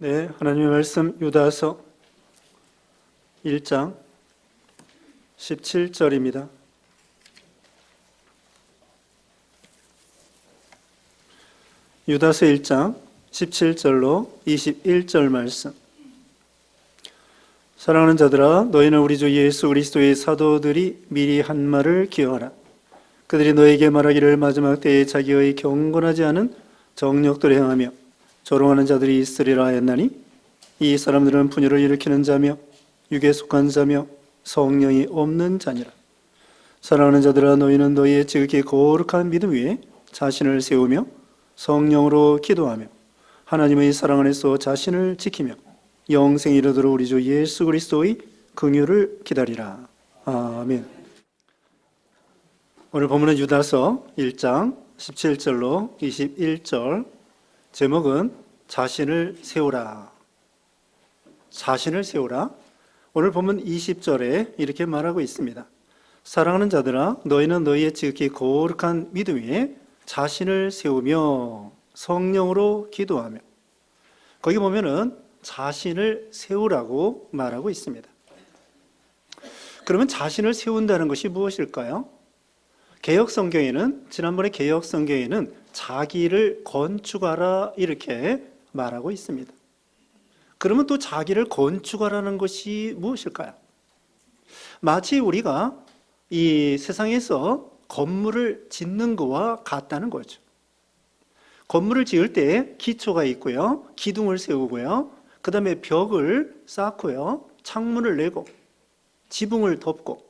네, 하나님의 말씀 유다서 1장 17절입니다. 유다서 1장 17절로 21절 말씀. 사랑하는 자들아, 너희는 우리 주 예수 그리스도의 사도들이 미리 한 말을 기억하라. 그들이 너에게 말하기를 마지막 때에 자기의 경건하지 않은 정력들을 행하며 조롱하는 자들이 있으리라 했나니, 이 사람들은 분열을 일으키는 자며 육에 속한 자며 성령이 없는 자니라. 사랑하는 자들아, 너희는 너희의 지극히 거룩한 믿음 위에 자신을 세우며 성령으로 기도하며 하나님의 사랑 안에서 자신을 지키며 영생에 이르도록 우리 주 예수 그리스도의 긍휼을 기다리라. 아멘. 오늘 본문은 유다서 1장 17절로 21절, 제목은 자신을 세우라. 자신을 세우라. 오늘 본문 20절에 이렇게 말하고 있습니다. 사랑하는 자들아, 너희는 너희의 지극히 거룩한 믿음 위에 자신을 세우며 성령으로 기도하며, 거기 보면은 자신을 세우라고 말하고 있습니다. 그러면 자신을 세운다는 것이 무엇일까요? 개역성경에는, 지난번에 개역성경에는 자기를 건축하라 이렇게 말하고 있습니다. 그러면 또 자기를 건축하라는 것이 무엇일까요? 마치 우리가 이 세상에서 건물을 짓는 것과 같다는 거죠. 건물을 지을 때 기초가 있고요, 기둥을 세우고요, 그 다음에 벽을 쌓고요, 창문을 내고 지붕을 덮고,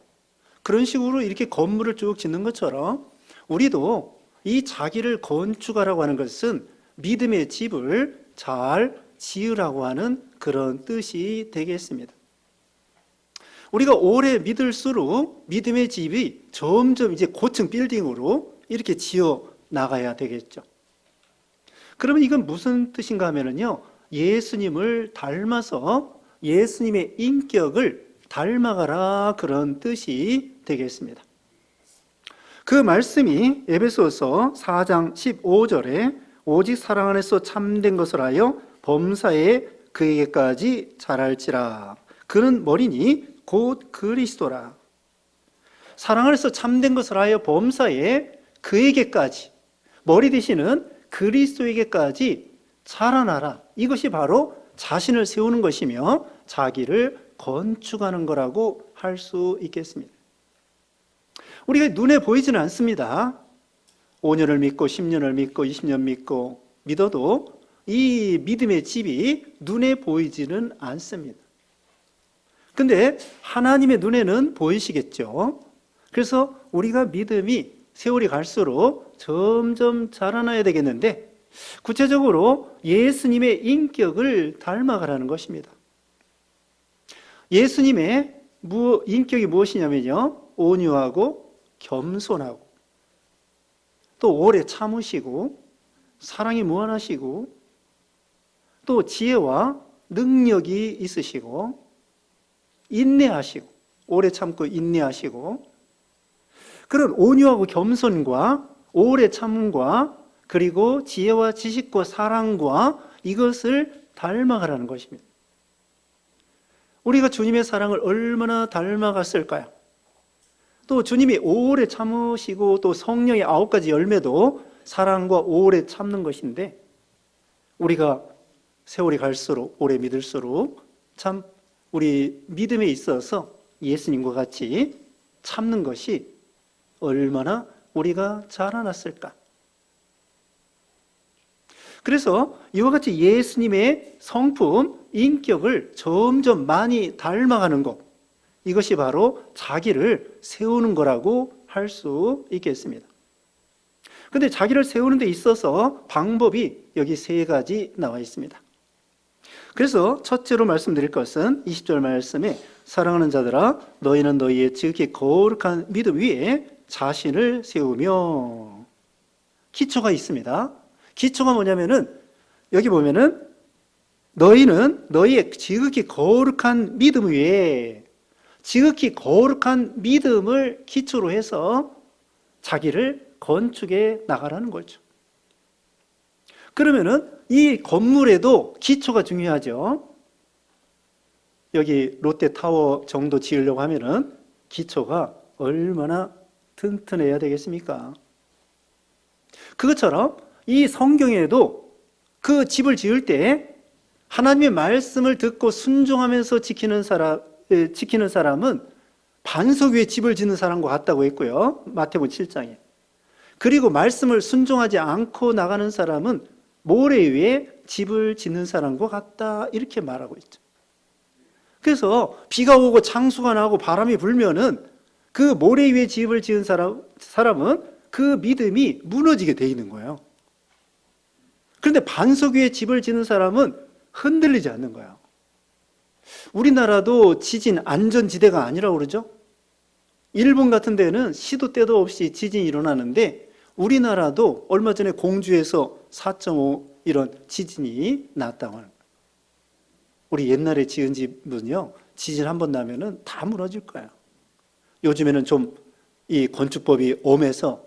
그런 식으로 이렇게 건물을 쭉 짓는 것처럼 우리도 이 자기를 건축하라고 하는 것은 믿음의 집을 잘 지으라고 하는 그런 뜻이 되겠습니다. 우리가 오래 믿을수록 믿음의 집이 점점 이제 고층 빌딩으로 이렇게 지어 나가야 되겠죠. 그러면 이건 무슨 뜻인가 하면요, 예수님을 닮아서 예수님의 인격을 닮아가라, 그런 뜻이 되겠습니다. 그 말씀이 에베소서 4장 15절에 오직 사랑 안에서 참된 것을 하여 범사에 그에게까지 자랄지라. 그는 머리니 곧 그리스도라. 사랑 안에서 참된 것을 하여 범사에 그에게까지, 머리 되시는 그리스도에게까지 자라나라. 이것이 바로 자신을 세우는 것이며 자기를 건축하는 거라고 할 수 있겠습니다. 우리가 눈에 보이지는 않습니다. 5년을 믿고 10년을 믿고 20년 믿어도 이 믿음의 집이 눈에 보이지는 않습니다. 근데 하나님의 눈에는 보이시겠죠. 그래서 우리가 믿음이 세월이 갈수록 점점 자라나야 되겠는데, 구체적으로 예수님의 인격을 닮아가라는 것입니다. 예수님의 인격이 무엇이냐면요, 온유하고 겸손하고 또 오래 참으시고 사랑이 무한하시고 또 지혜와 능력이 있으시고 인내하시고, 오래 참고 인내하시고, 그런 온유하고 겸손과 오래 참음과 그리고 지혜와 지식과 사랑과 이것을 닮아가라는 것입니다. 우리가 주님의 사랑을 얼마나 닮아갔을까요? 또 주님이 오래 참으시고 또 성령의 9가지 열매도 사랑과 오래 참는 것인데, 우리가 세월이 갈수록 오래 믿을수록 참 우리 믿음에 있어서 예수님과 같이 참는 것이 얼마나 우리가 자라났을까. 그래서 이와 같이 예수님의 성품, 인격을 점점 많이 닮아가는 것, 이것이 바로 자기를 세우는 거라고 할 수 있겠습니다. 그런데 자기를 세우는 데 있어서 방법이 여기 3가지 나와 있습니다. 그래서 첫째로 말씀드릴 것은 20절 말씀에 사랑하는 자들아, 너희는 너희의 지극히 거룩한 믿음 위에 자신을 세우며, 기초가 있습니다. 기초가 뭐냐면은 여기 보면은 너희는 너희의 지극히 거룩한 믿음 위에, 지극히 거룩한 믿음을 기초로 해서 자기를 건축해 나가라는 거죠. 그러면은 이 건물에도 기초가 중요하죠. 여기 롯데타워 정도 지으려고 하면은 기초가 얼마나 튼튼해야 되겠습니까? 그것처럼 이 성경에도 그 집을 지을 때 하나님의 말씀을 듣고 순종하면서 지키는 사람은 반석 위에 집을 짓는 사람과 같다고 했고요. 마태복음 7장에. 그리고 말씀을 순종하지 않고 나가는 사람은 모래 위에 집을 짓는 사람과 같다, 이렇게 말하고 있죠. 그래서 비가 오고 창수가 나고 바람이 불면은 그 모래 위에 집을 지은 사람은 그 믿음이 무너지게 돼 있는 거예요. 그런데 반석 위에 집을 짓는 사람은 흔들리지 않는 거예요. 우리나라도 지진 안전지대가 아니라고 그러죠. 일본 같은 데는 시도 때도 없이 지진이 일어나는데 우리나라도 얼마 전에 공주에서 4.5 이런 지진이 났다고 하는 거예요. 우리 옛날에 지은 집은요, 지진 한번 나면은 다 무너질 거예요. 요즘에는 좀 이 건축법이 엄해서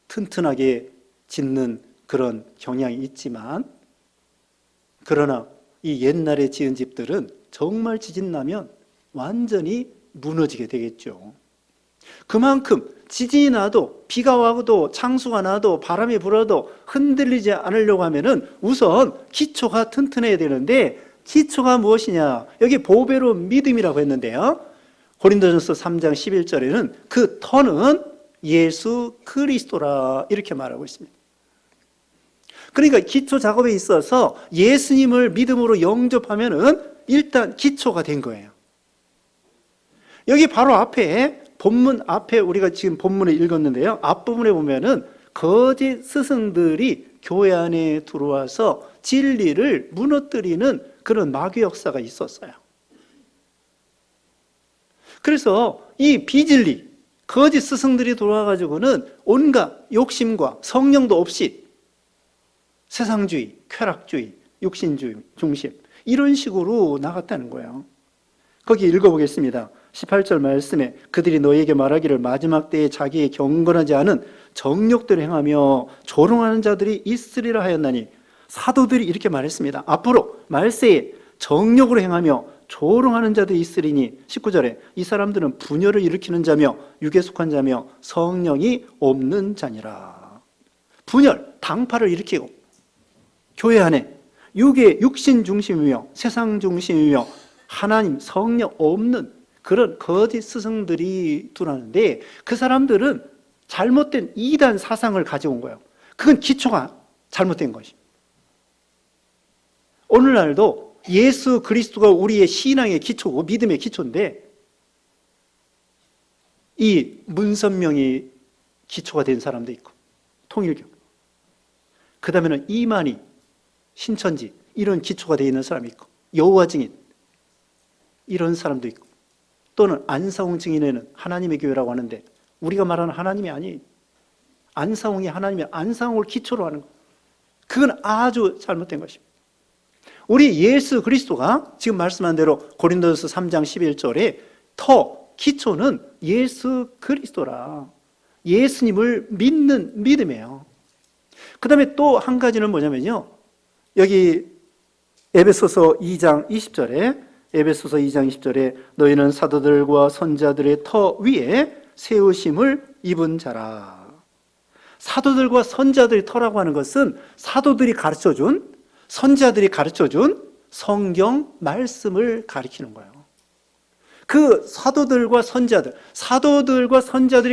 튼튼하게 짓는 그런 경향이 있지만, 그러나 이 옛날에 지은 집들은 정말 지진 나면 완전히 무너지게 되겠죠. 그만큼 지진이 나도 비가 와도 창수가 나도 바람이 불어도 흔들리지 않으려고 하면은 우선 기초가 튼튼해야 되는데, 기초가 무엇이냐? 여기 보배로 믿음이라고 했는데요, 고린도전서 3장 11절에는 그 터는 예수 그리스도라, 이렇게 말하고 있습니다. 그러니까 기초 작업에 있어서 예수님을 믿음으로 영접하면은 일단 기초가 된 거예요. 여기 바로 앞에, 본문 앞에 우리가 지금 본문을 읽었는데요, 앞부분에 보면은 거짓 스승들이 교회 안에 들어와서 진리를 무너뜨리는 그런 마귀 역사가 있었어요. 그래서 이 비진리, 거짓 스승들이 들어와가지고는 온갖 욕심과 성령도 없이 세상주의, 쾌락주의, 육신주의 중심, 이런 식으로 나갔다는 거예요. 거기 읽어보겠습니다. 18절 말씀에 그들이 너에게 말하기를 마지막 때에 자기의 경건하지 않은 정욕들을 행하며 조롱하는 자들이 있으리라 하였나니, 사도들이 이렇게 말했습니다. 앞으로 말세에 정욕으로 행하며 조롱하는 자들이 있으리니, 19절에 이 사람들은 분열을 일으키는 자며 육에 속한 자며 성령이 없는 자니라. 분열, 당파를 일으키고 교회 안에 육신 중심이며 세상 중심이며 하나님, 성령 없는 그런 거짓 스승들이 들어왔는데, 그 사람들은 잘못된 이단 사상을 가져온 거예요. 그건 기초가 잘못된 것이. 오늘날도 예수 그리스도가 우리의 신앙의 기초고 믿음의 기초인데, 이 문선명이 기초가 된 사람도 있고, 통일교, 그 다음에는 이만희, 신천지, 이런 기초가 되어 있는 사람이 있고, 여호와 증인, 이런 사람도 있고, 또는 안사홍 증인회는 하나님의 교회라고 하는데 우리가 말하는 하나님이 아니에요. 안사홍이 하나님이, 안사홍을 기초로 하는 거, 그건 아주 잘못된 것입니다. 우리 예수 그리스도가 지금 말씀한 대로 고린도전서 3장 11절에 기초는 예수 그리스도라, 예수님을 믿는 믿음이에요. 그 다음에 또 한 가지는 뭐냐면요, 여기 에베소서 2장 20절에 너희는 사도들과 선지자들의 터 위에 세우심을 입은 자라. 사도들과 선지자들의 터라고 하는 것은 사도들이 가르쳐준, 선지자들이 가르쳐준 성경 말씀을 가리키는 거예요. 그 사도들과 선지자들이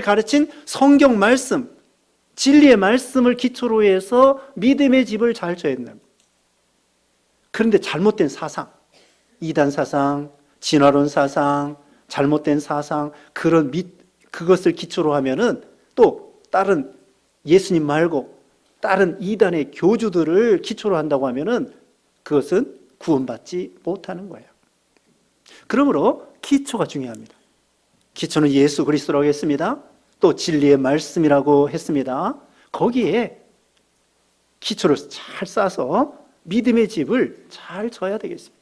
가르친 성경 말씀, 진리의 말씀을 기초로 해서 믿음의 집을 잘 져야 된다. 그런데 잘못된 사상, 이단 사상, 진화론 사상, 잘못된 사상, 그것을 기초로 하면은 또 다른 예수님 말고 다른 이단의 교주들을 기초로 한다고 하면은 그것은 구원받지 못하는 거예요. 그러므로 기초가 중요합니다. 기초는 예수 그리스도라고 했습니다. 또 진리의 말씀이라고 했습니다. 거기에 기초를 잘 쌓아서 믿음의 집을 잘 져야 되겠습니다.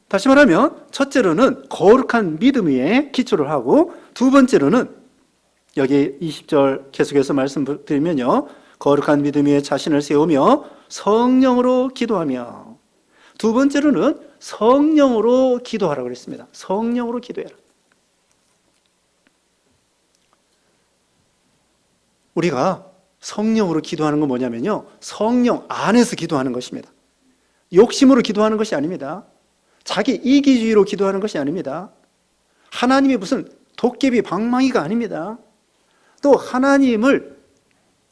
다시 말하면 첫째로는 거룩한 믿음 위에 기초를 하고, 두 번째로는 여기 20절 계속해서 말씀드리면요, 거룩한 믿음 위에 자신을 세우며 성령으로 기도하며, 두 번째로는 성령으로 기도하라고 그랬습니다. 성령으로 기도해라. 우리가 성령으로 기도하는 건 뭐냐면요, 성령 안에서 기도하는 것입니다. 욕심으로 기도하는 것이 아닙니다. 자기 이기주의로 기도하는 것이 아닙니다. 하나님이 무슨 도깨비 방망이가 아닙니다. 또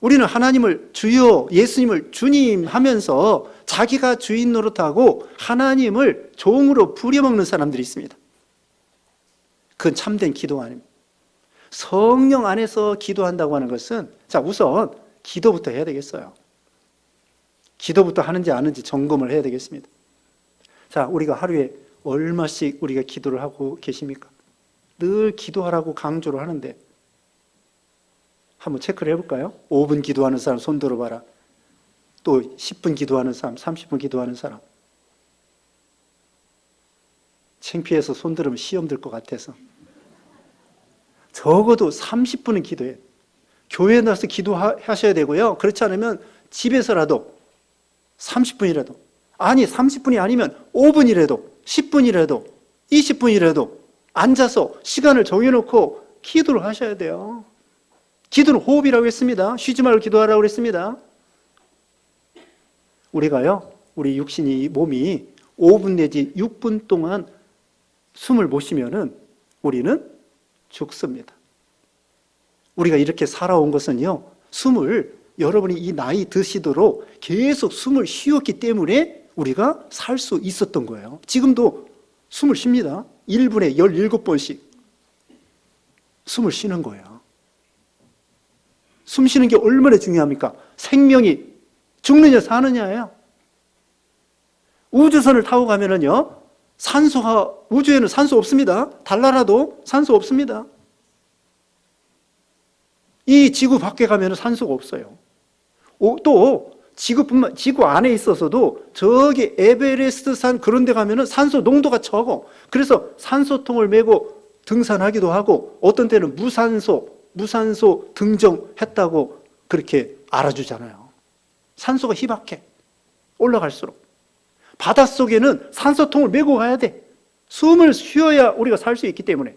우리는 하나님을 주여, 예수님을 주님 하면서 자기가 주인 노릇하고 하나님을 종으로 부려먹는 사람들이 있습니다. 그건 참된 기도가 아닙니다. 성령 안에서 기도한다고 하는 것은, 자, 우선 기도부터 해야 되겠어요. 기도부터 하는지 아는지 점검을 해야 되겠습니다. 자, 우리가 하루에 얼마씩 우리가 기도를 하고 계십니까? 늘 기도하라고 강조를 하는데 한번 체크를 해볼까요? 5분 기도하는 사람 손 들어봐라. 또 10분 기도하는 사람, 30분 기도하는 사람. 창피해서 손 들으면 시험 들 것 같아서. 적어도 30분은 기도해요. 교회에 나와서 기도하셔야 되고요. 그렇지 않으면 집에서라도 30분이라도, 아니 30분이 아니면 5분이라도, 10분이라도, 20분이라도 앉아서 시간을 정해놓고 기도를 하셔야 돼요. 기도는 호흡이라고 했습니다. 쉬지 말고 기도하라고 했습니다. 우리가요, 우리 육신이, 몸이 5분 내지 6분 동안 숨을 못 쉬면은 우리는 죽습니다. 우리가 이렇게 살아온 것은요, 여러분이 이 나이 드시도록 계속 숨을 쉬었기 때문에 우리가 살 수 있었던 거예요. 지금도 숨을 쉽니다. 1분에 17번씩 숨을 쉬는 거예요. 숨 쉬는 게 얼마나 중요합니까? 생명이 죽느냐 사느냐예요. 우주선을 타고 가면은요, 우주에는 산소 없습니다. 달나라도 산소 없습니다. 이 지구 밖에 가면은 산소가 없어요. 또 지구 안에 있어서도 저기 에베레스트 산 그런 데 가면은 산소 농도가 적어. 그래서 산소통을 메고 등산하기도 하고, 어떤 때는 무산소 등정했다고 그렇게 알아주잖아요. 산소가 희박해. 올라갈수록. 바닷속에는 산소통을 메고 가야 돼. 숨을 쉬어야 우리가 살 수 있기 때문에.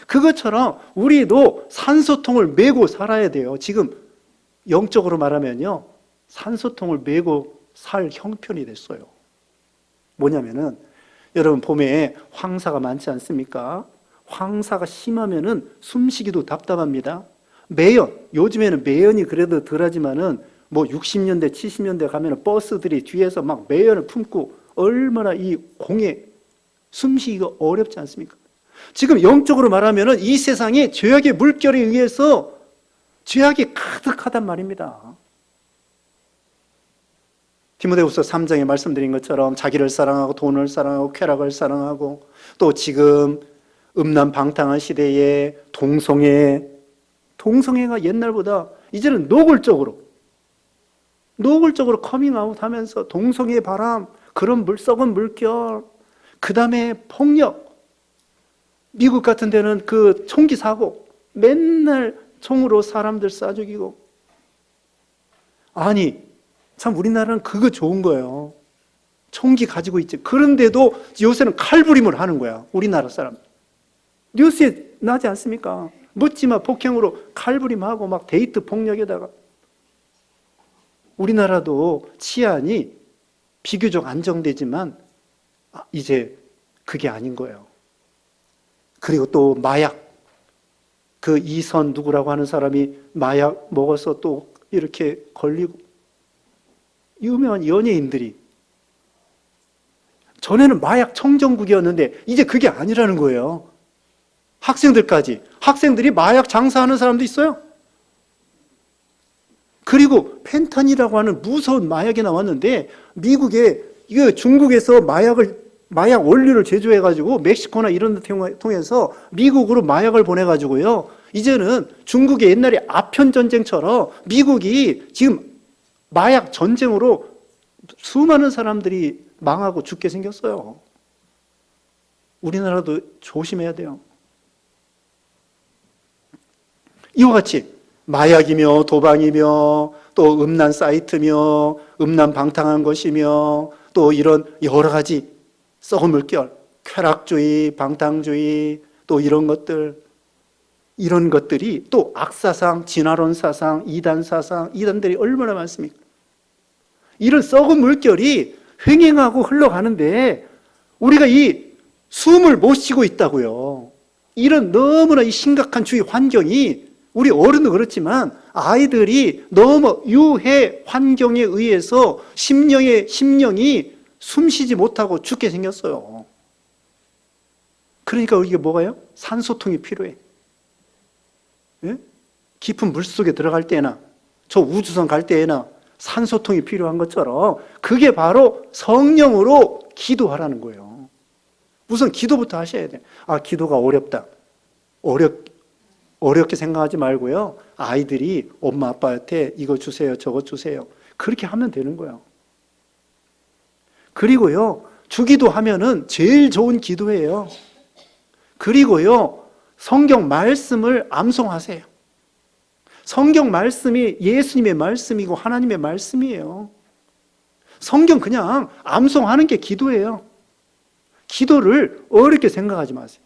그것처럼 우리도 산소통을 메고 살아야 돼요. 지금 영적으로 말하면요, 산소통을 메고 살 형편이 됐어요. 뭐냐면은, 여러분 봄에 황사가 많지 않습니까? 황사가 심하면은 숨쉬기도 답답합니다. 요즘에는 매연이 그래도 덜하지만은 60년대, 70년대 가면은 버스들이 뒤에서 막 매연을 품고 얼마나 이 공에 숨쉬기가 어렵지 않습니까? 지금 영적으로 말하면은 이 세상에 죄악의 물결에 의해서 죄악이 가득하단 말입니다. 디모데후서 3장에 말씀드린 것처럼 자기를 사랑하고 돈을 사랑하고 쾌락을 사랑하고, 또 지금 음란방탕한 시대에 동성애가 옛날보다 이제는 노골적으로 커밍아웃 하면서 동성애 바람, 그런 썩은 물결, 그 다음에 폭력, 미국 같은 데는 그 총기 사고, 맨날 총으로 사람들 쏴 죽이고. 아니, 참 우리나라는 그거 좋은 거예요. 총기 가지고 있지. 그런데도 요새는 칼부림을 하는 거야, 우리나라 사람. 뉴스에 나지 않습니까? 묻지마 폭행으로 칼부림하고 막 데이트 폭력에다가. 우리나라도 치안이 비교적 안정되지만 이제 그게 아닌 거예요. 그리고 또 마약, 그 이선 누구라고 하는 사람이 마약 먹어서 또 이렇게 걸리고, 유명한 연예인들이. 전에는 마약 청정국이었는데 이제 그게 아니라는 거예요. 학생들이 마약 장사하는 사람도 있어요. 그리고 펜타닐이라고 하는 무서운 마약이 나왔는데, 중국에서 마약 원료를 제조해가지고 멕시코나 이런 데 통해서 미국으로 마약을 보내가지고요, 이제는 중국의 옛날에 아편 전쟁처럼 미국이 지금 마약 전쟁으로 수많은 사람들이 망하고 죽게 생겼어요. 우리나라도 조심해야 돼요. 이와 같이 마약이며 도박이며 또 음란 사이트며 음란 방탕한 것이며 또 이런 여러 가지 썩은 물결, 쾌락주의, 방탕주의 또 이런 것들이 또 악사상, 진화론 사상, 이단 사상, 이단들이 얼마나 많습니까? 이런 썩은 물결이 횡행하고 흘러가는데 우리가 이 숨을 못 쉬고 있다고요. 이런 너무나 이 심각한 주위 환경이 우리 어른도 그렇지만 아이들이 너무 유해 환경에 의해서 심령이 숨쉬지 못하고 죽게 생겼어요. 그러니까 이게 뭐가요? 산소통이 필요해. 예? 깊은 물속에 들어갈 때나 저 우주선 갈 때나 산소통이 필요한 것처럼 그게 바로 성령으로 기도하라는 거예요. 우선 기도부터 하셔야 돼요. 아, 기도가 어렵다. 어렵게 생각하지 말고요. 아이들이 엄마 아빠한테 이거 주세요, 저거 주세요. 그렇게 하면 되는 거예요. 그리고요, 주기도 하면은 제일 좋은 기도예요. 그리고요, 성경 말씀을 암송하세요. 성경 말씀이 예수님의 말씀이고 하나님의 말씀이에요. 성경 그냥 암송하는 게 기도예요. 기도를 어렵게 생각하지 마세요.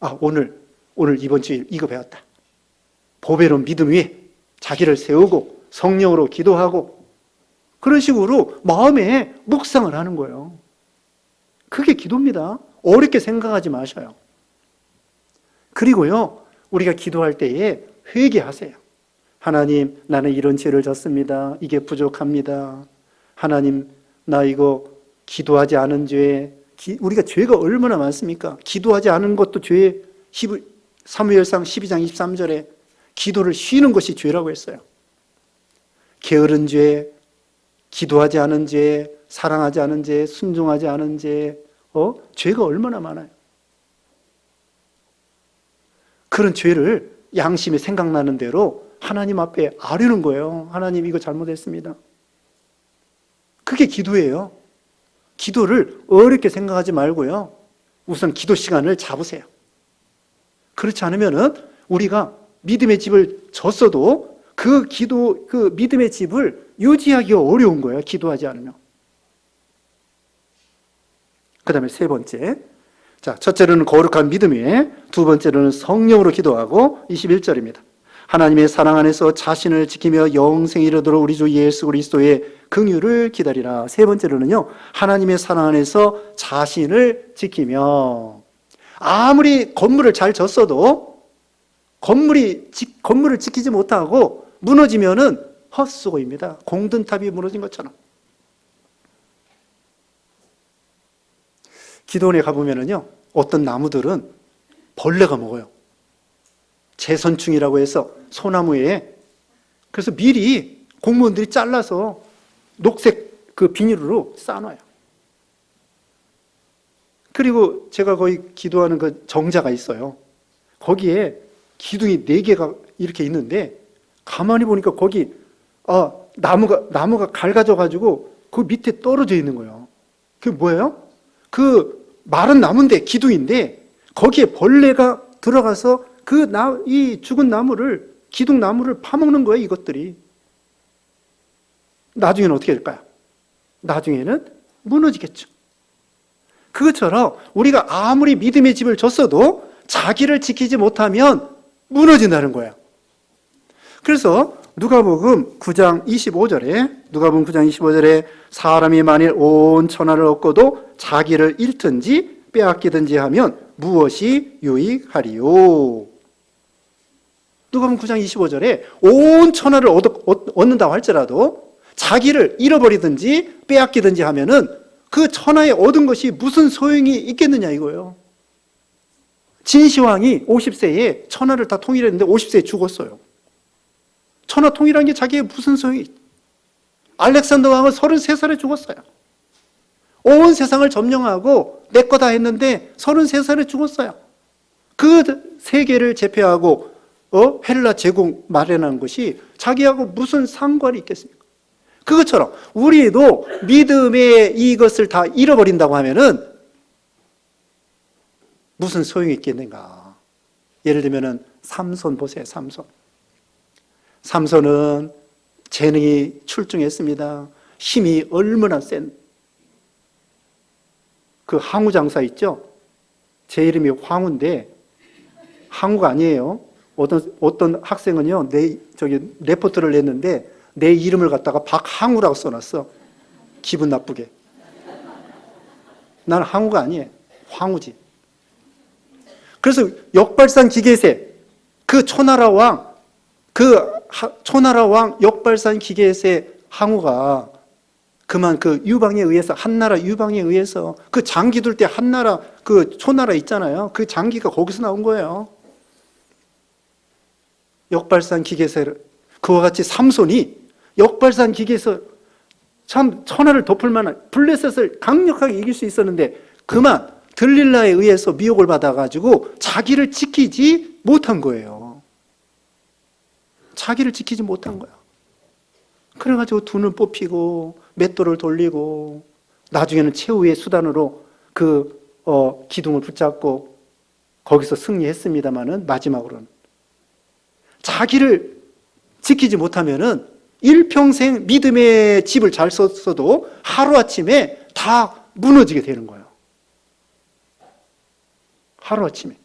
아, 오늘 이번 주일 이거 배웠다. 보배로운 믿음 위에 자기를 세우고 성령으로 기도하고 그런 식으로 마음에 묵상을 하는 거예요. 그게 기도입니다. 어렵게 생각하지 마셔요. 그리고요, 우리가 기도할 때에 회개하세요. 하나님, 나는 이런 죄를 졌습니다. 이게 부족합니다. 하나님, 나 이거 기도하지 않은 죄, 우리가 죄가 얼마나 많습니까? 기도하지 않은 것도 죄, 사무엘상 12장 23절에 기도를 쉬는 것이 죄라고 했어요. 게으른 죄, 기도하지 않은 죄, 사랑하지 않은 죄, 순종하지 않은 죄, 죄가 얼마나 많아요. 그런 죄를 양심에 생각나는 대로 하나님 앞에 아뢰는 거예요. 하나님, 이거 잘못했습니다. 그게 기도예요. 기도를 어렵게 생각하지 말고요. 우선 기도 시간을 잡으세요. 그렇지 않으면은 우리가 믿음의 집을 졌어도 그 믿음의 집을 유지하기가 어려운 거예요. 기도하지 않으면. 그 다음에 세 번째. 자, 첫째로는 거룩한 믿음 위에, 두 번째로는 성령으로 기도하고 21절입니다. 하나님의 사랑 안에서 자신을 지키며 영생에 이르도록 우리 주 예수 그리스도의 긍휼을 기다리라. 세 번째로는요, 하나님의 사랑 안에서 자신을 지키며, 아무리 건물을 잘 졌어도 건물을 지키지 못하고 무너지면은 헛수고입니다. 공든탑이 무너진 것처럼. 기도원에 가보면은요, 어떤 나무들은 벌레가 먹어요. 재선충이라고 해서 소나무에, 그래서 미리 공무원들이 잘라서 녹색 그 비닐로 싸놔요. 그리고 제가 거기 기도하는 그 정자가 있어요. 거기에 기둥이 4개가 이렇게 있는데 가만히 보니까 거기 나무가 갈가져가지고 그 밑에 떨어져 있는 거예요. 그게 뭐예요? 그 마른 나무인데, 기둥인데 거기에 벌레가 들어가서 이 죽은 기둥나무를 파먹는 거예요, 이것들이. 나중에는 어떻게 될까요? 나중에는 무너지겠죠. 그것처럼 우리가 아무리 믿음의 집을 졌어도 자기를 지키지 못하면 무너진다는 거예요. 그래서 누가복음 9장 25절에 사람이 만일 온 천하를 얻고도 자기를 잃든지 빼앗기든지 하면 무엇이 유익하리요? 누가복음 9장 25절에 온 천하를 얻는다고 할지라도 자기를 잃어버리든지 빼앗기든지 하면은 그 천하에 얻은 것이 무슨 소용이 있겠느냐 이거예요. 진시황이 50세에 천하를 다 통일했는데 50세에 죽었어요. 천하 통일한 게 자기의 무슨 소용이 있... 알렉산더 왕은 33살에 죽었어요. 온 세상을 점령하고 내 거 다 했는데 33살에 죽었어요. 그 세계를 제패하고 헬라 제국 마련한 것이 자기하고 무슨 상관이 있겠습니까? 그것처럼 우리도 믿음의 이것을 다 잃어버린다고 하면은 무슨 소용이 있겠는가? 예를 들면은 삼손 보세요. 삼손은 재능이 출중했습니다. 힘이 얼마나 센. 그 항우 장사 있죠? 제 이름이 황우인데 항우가 아니에요. 어떤 학생은요, 레포트를 냈는데 내 이름을 갖다가 박항우라고 써놨어. 기분 나쁘게. 난 항우가 아니에요. 황우지. 그래서 역발산 기계세, 그 초나라 왕 역발산 기계세 항우가 그만 그 유방에 의해서, 한나라 유방에 의해서 그 장기 둘 때 한나라 그 초나라 있잖아요. 그 장기가 거기서 나온 거예요. 역발산 기계세를, 그와 같이 삼손이 역발산 기계에서 참 천하를 덮을 만한 블레셋을 강력하게 이길 수 있었는데 그만 들릴라에 의해서 미혹을 받아가지고 자기를 지키지 못한 거예요. 자기를 지키지 못한 거야. 그래가지고 두 눈 뽑히고 맷돌을 돌리고 나중에는 최후의 수단으로 기둥을 붙잡고 거기서 승리했습니다마는 마지막으로는 자기를 지키지 못하면은 일평생 믿음의 집을 잘 썼어도 하루아침에 다 무너지게 되는 거예요. 하루아침에.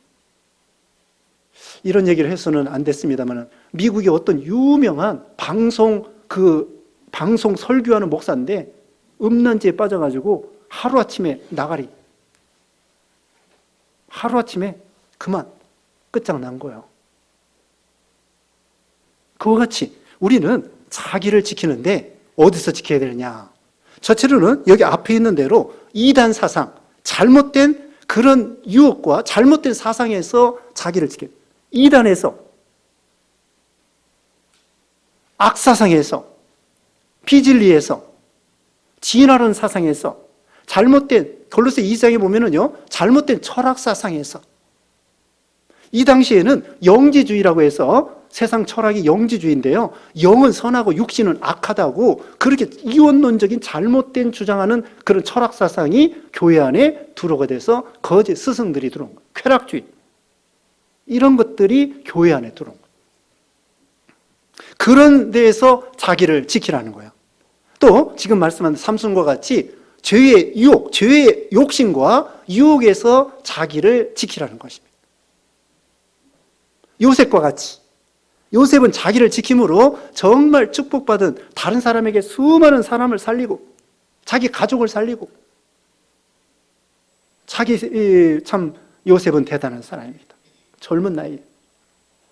이런 얘기를 해서는 안 됐습니다만 미국의 어떤 유명한 방송 설교하는 목사인데 음란지에 빠져가지고 하루아침에 나가리. 하루아침에 그만 끝장난 거예요. 그와 같이 우리는 자기를 지키는데 어디서 지켜야 되느냐? 첫째로는 여기 앞에 있는 대로 이단 사상, 잘못된 그런 유혹과 잘못된 사상에서 자기를 지켜야 돼요. 이단에서, 악사상에서, 비진리에서, 진화론 사상에서, 잘못된, 골로새 2장에 보면은요, 잘못된 철학 사상에서, 이 당시에는 영지주의라고 해서 세상 철학이 영지주의인데요. 영은 선하고 육신은 악하다고 그렇게 이원론적인 잘못된 주장하는 그런 철학 사상이 교회 안에 들어오게 돼서 거짓 스승들이 들어온 거예요. 쾌락주의. 이런 것들이 교회 안에 들어온 거예요. 그런 데에서 자기를 지키라는 거예요. 또 지금 말씀한 삼손과 같이 죄의 유혹, 죄의 욕심과 유혹에서 자기를 지키라는 것입니다. 요셉과 같이 요셉은 자기를 지킴으로 정말 축복받은 다른 사람에게 수많은 사람을 살리고 자기 가족을 살리고 참 요셉은 대단한 사람입니다. 젊은 나이에.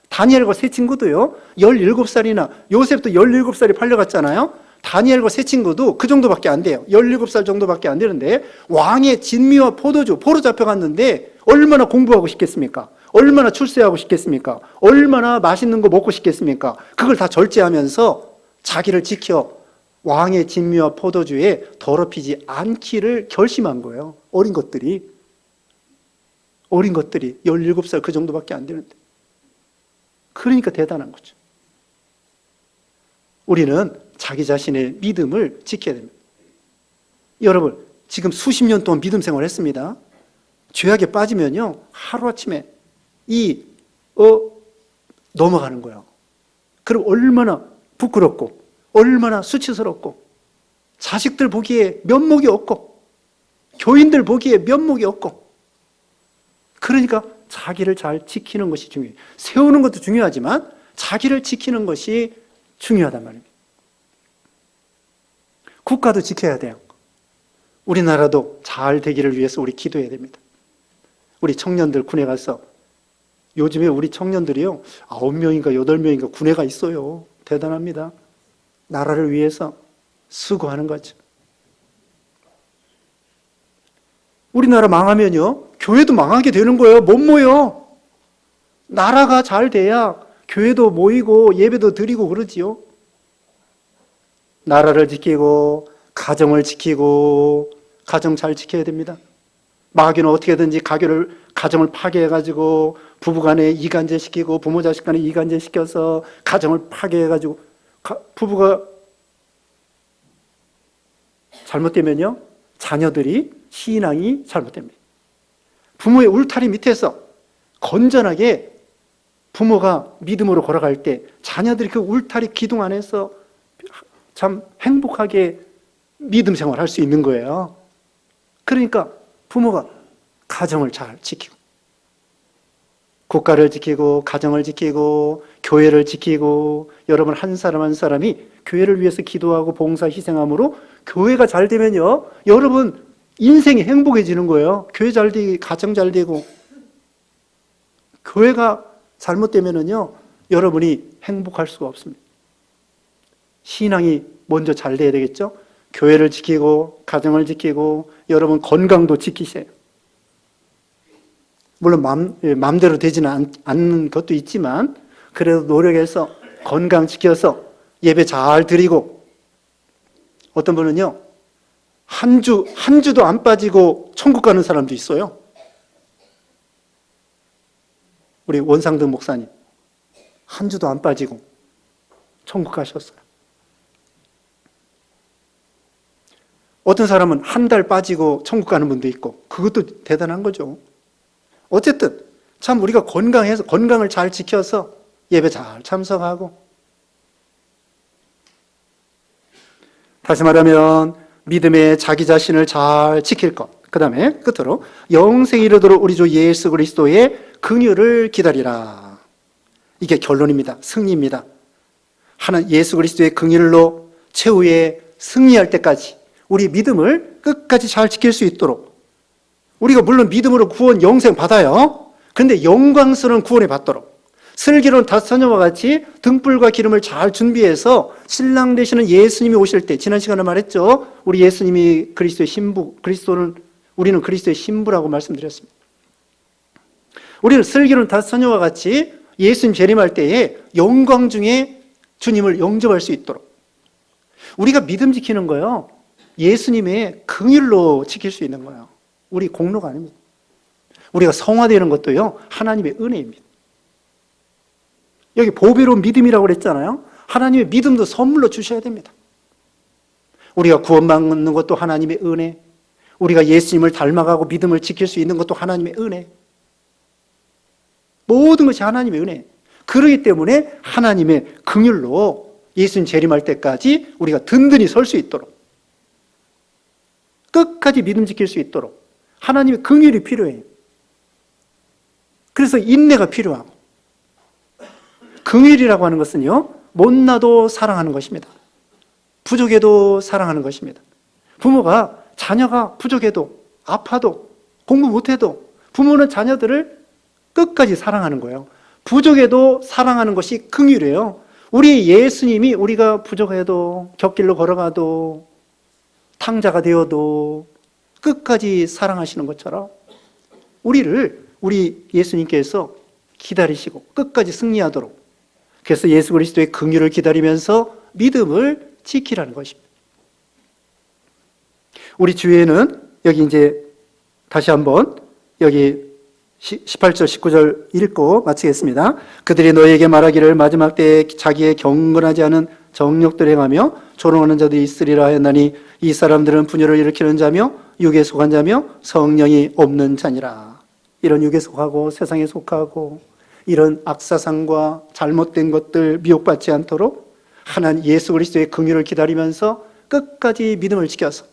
다니엘과 세 친구도요 17살이나 요셉도 17살이 팔려갔잖아요. 다니엘과 세 친구도 그 정도밖에 안 돼요. 17살 정도밖에 안 되는데 왕의 진미와 포도주 포로 잡혀갔는데 얼마나 공부하고 싶겠습니까? 얼마나 출세하고 싶겠습니까? 얼마나 맛있는 거 먹고 싶겠습니까? 그걸 다 절제하면서 자기를 지켜 왕의 진미와 포도주에 더럽히지 않기를 결심한 거예요. 어린 것들이 17살 그 정도밖에 안 되는데. 그러니까 대단한 거죠. 우리는 자기 자신의 믿음을 지켜야 됩니다. 여러분, 지금 수십 년 동안 믿음 생활을 했습니다. 죄악에 빠지면요, 하루아침에 넘어가는 거예요. 그럼 얼마나 부끄럽고, 얼마나 수치스럽고, 자식들 보기에 면목이 없고, 교인들 보기에 면목이 없고, 그러니까 자기를 잘 지키는 것이 중요해요. 세우는 것도 중요하지만, 자기를 지키는 것이 중요하단 말입니다. 국가도 지켜야 돼요. 우리나라도 잘 되기를 위해서 우리 기도해야 됩니다. 우리 청년들 군에 가서 요즘에 우리 청년들이요 9명인가 8명인가 군에 가 있어요. 대단합니다. 나라를 위해서 수고하는 거죠. 우리나라 망하면요 교회도 망하게 되는 거예요. 못 모여. 나라가 잘 돼야 교회도 모이고 예배도 드리고 그러지요. 나라를 지키고 가정을 지키고 가정 잘 지켜야 됩니다. 마귀는 어떻게든지 가정을 파괴해가지고 부부간에 이간질시키고 부모 자식간에 이간질시켜서 가정을 파괴해가지고 부부가 잘못되면요 자녀들이 신앙이 잘못됩니다. 부모의 울타리 밑에서 건전하게 부모가 믿음으로 걸어갈 때 자녀들이 그 울타리 기둥 안에서 참 행복하게 믿음 생활할 수 있는 거예요. 그러니까 부모가 가정을 잘 지키고, 국가를 지키고, 가정을 지키고, 교회를 지키고, 여러분 한 사람 한 사람이 교회를 위해서 기도하고 봉사 희생함으로 교회가 잘 되면요, 여러분 인생이 행복해지는 거예요. 교회 잘 되고, 가정 잘 되고. 교회가 잘못되면은요, 여러분이 행복할 수가 없습니다. 신앙이 먼저 잘 돼야 되겠죠? 교회를 지키고, 가정을 지키고, 여러분 건강도 지키세요. 물론 마음대로 되지는 않는 것도 있지만, 그래도 노력해서 건강 지켜서 예배 잘 드리고, 어떤 분은요, 한 주도 안 빠지고 천국 가는 사람도 있어요. 우리 원상등 목사님, 한 주도 안 빠지고 천국 가셨어요. 어떤 사람은 한 달 빠지고 천국 가는 분도 있고, 그것도 대단한 거죠. 어쨌든 참 우리가 건강해서, 건강을 잘 지켜서 예배 잘 참석하고, 다시 말하면 믿음의 자기 자신을 잘 지킬 것, 그 다음에 끝으로 영생에 이르도록 우리 주 예수 그리스도의 긍휼을 기다리라. 이게 결론입니다. 승리입니다. 하나님 예수 그리스도의 긍휼로 최후에 승리할 때까지 우리 믿음을 끝까지 잘 지킬 수 있도록, 우리가 물론 믿음으로 구원 영생 받아요. 그런데 영광스러운 구원을 받도록 슬기로운 다섯 처녀와 같이 등불과 기름을 잘 준비해서 신랑 되시는 예수님이 오실 때, 지난 시간에 말했죠. 우리 예수님이 그리스도의 신부, 우리는 그리스도의 신부라고 말씀드렸습니다. 우리는 슬기로운 다섯 처녀와 같이 예수님 재림할 때에 영광 중에 주님을 영접할 수 있도록, 우리가 믿음 지키는 거요, 예수님의 긍휼로 지킬 수 있는 거예요. 우리 공로가 아닙니다. 우리가 성화되는 것도요, 하나님의 은혜입니다. 여기 보배로운 믿음이라고 그랬잖아요. 하나님의 믿음도 선물로 주셔야 됩니다. 우리가 구원받는 것도 하나님의 은혜, 우리가 예수님을 닮아가고 믿음을 지킬 수 있는 것도 하나님의 은혜, 모든 것이 하나님의 은혜. 그러기 때문에 하나님의 긍휼로 예수님 재림할 때까지 우리가 든든히 설 수 있도록, 끝까지 믿음 지킬 수 있도록 하나님의 긍휼이 필요해요. 그래서 인내가 필요하고, 긍휼이라고 하는 것은요, 못나도 사랑하는 것입니다. 부족해도 사랑하는 것입니다. 부모가 자녀가 부족해도, 아파도, 공부 못해도 부모는 자녀들을 끝까지 사랑하는 거예요. 부족해도 사랑하는 것이 긍휼이에요. 우리 예수님이 우리가 부족해도, 곁길로 걸어가도, 탕자가 되어도 끝까지 사랑하시는 것처럼 우리 예수님께서 기다리시고 끝까지 승리하도록, 그래서 예수 그리스도의 긍휼을 기다리면서 믿음을 지키라는 것입니다. 우리 주위에는 여기 이제 다시 한번 여기 18절 19절 읽고 마치겠습니다. 그들이 너에게 말하기를 마지막 때에 자기의 경건하지 않은 정욕들 행하며 조롱하는 자도 있으리라 하였나니, 이 사람들은 분열을 일으키는 자며 육에 속한 자며 성령이 없는 자니라. 이런 육에 속하고 세상에 속하고 이런 악사상과 잘못된 것들 미혹받지 않도록 하나님 예수 그리스도의 긍휼을 기다리면서 끝까지 믿음을 지켜서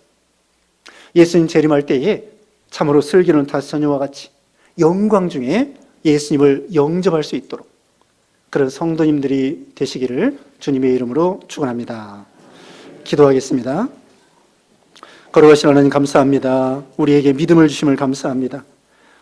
예수님 재림할 때에 참으로 슬기로운 다섯 처녀와 같이 영광 중에 예수님을 영접할 수 있도록 그런 성도님들이 되시기를 주님의 이름으로 축원합니다. 기도하겠습니다. 거룩하신 하나님 감사합니다. 우리에게 믿음을 주심을 감사합니다.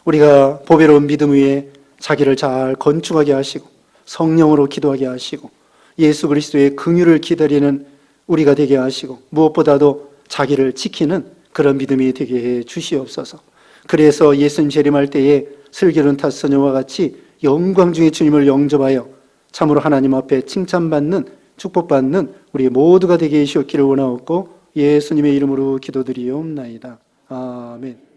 우리가 보배로운 믿음 위에 자기를 잘 건축하게 하시고 성령으로 기도하게 하시고 예수 그리스도의 긍휼을 기다리는 우리가 되게 하시고 무엇보다도 자기를 지키는 그런 믿음이 되게 해 주시옵소서. 그래서 예수님 재림할 때에 슬기로운 다섯 처녀와 같이 영광 중에 주님을 영접하여 참으로 하나님 앞에 칭찬받는 축복받는 우리 모두가 되게 해주시기를 원하옵고 예수님의 이름으로 기도드리옵나이다. 아멘.